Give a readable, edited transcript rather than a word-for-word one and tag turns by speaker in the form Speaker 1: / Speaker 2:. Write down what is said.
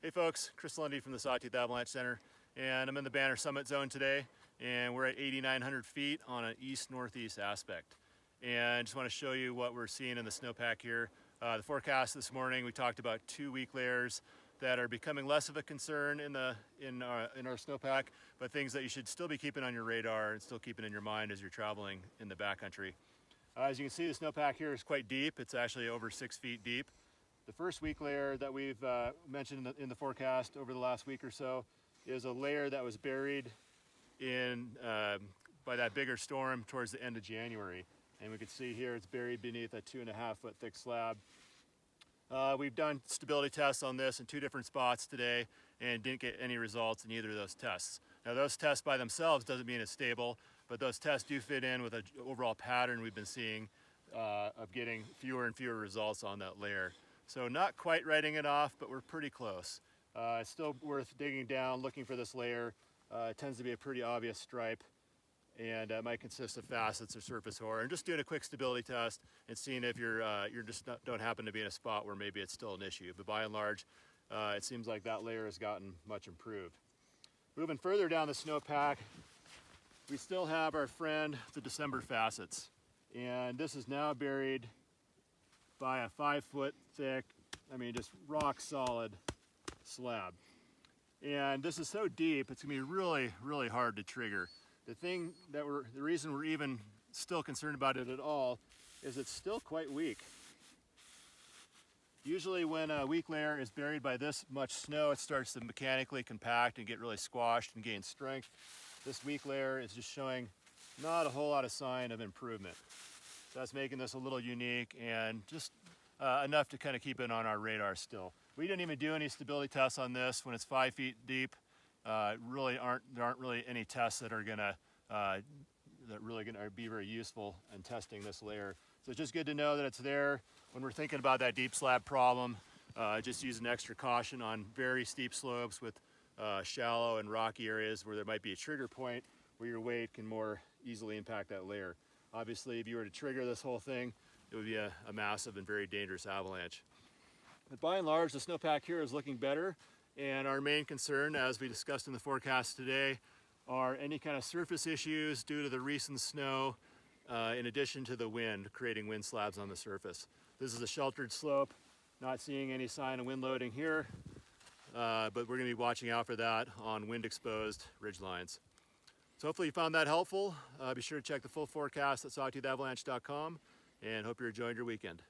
Speaker 1: Hey folks, Chris Lundy from the Sawtooth Avalanche Center, and I'm in the Banner Summit Zone today, and we're at 8,900 feet on an east-northeast aspect. And just want to show you what we're seeing in the snowpack here. The forecast this morning, we talked about 2 weak layers that are becoming less of a concern in our snowpack, but things that you should still be keeping on your radar and still keeping in your mind as you're traveling in the backcountry. As you can see, the snowpack here is quite deep. It's actually over 6 feet deep. The first weak layer that we've mentioned in the forecast over the last week or so is a layer that was buried in by that bigger storm towards the end of January. And we can see here it's buried beneath a 2.5 foot thick slab. We've done stability tests on this in 2 different spots today and didn't get any results in either of those tests. Now those tests by themselves doesn't mean it's stable, but those tests do fit in with an overall pattern we've been seeing of getting fewer and fewer results on that layer. So not quite writing it off, but we're pretty close. It's still worth digging down, looking for this layer. It tends to be a pretty obvious stripe, and it might consist of facets or surface hoar. And just doing a quick stability test and seeing if you're don't happen to be in a spot where maybe it's still an issue. But by and large, it seems like that layer has gotten much improved. Moving further down the snowpack, we still have our friend, the December facets. And this is now buried by a 5 foot thick, just rock solid slab. And this is so deep, it's gonna be really, really hard to trigger. The reason we're even still concerned about it at all is it's still quite weak. Usually when a weak layer is buried by this much snow, it starts to mechanically compact and get really squashed and gain strength. This weak layer is just showing not a whole lot of sign of improvement. That's making this a little unique and just enough to kind of keep it on our radar still. We didn't even do any stability tests on this when it's 5 feet deep. There aren't really any tests that are gonna be very useful in testing this layer. So it's just good to know that it's there when we're thinking about that deep slab problem. Just use an extra caution on very steep slopes with shallow and rocky areas where there might be a trigger point where your weight can more easily impact that layer. Obviously, if you were to trigger this whole thing, it would be a massive and very dangerous avalanche. But by and large, the snowpack here is looking better, and our main concern, as we discussed in the forecast today, are any kind of surface issues due to the recent snow, in addition to the wind, creating wind slabs on the surface. This is a sheltered slope, not seeing any sign of wind loading here, but we're going to be watching out for that on wind-exposed ridge lines. So hopefully you found that helpful. Be sure to check the full forecast at sawtoothavalanche.com, and hope you're enjoying your weekend.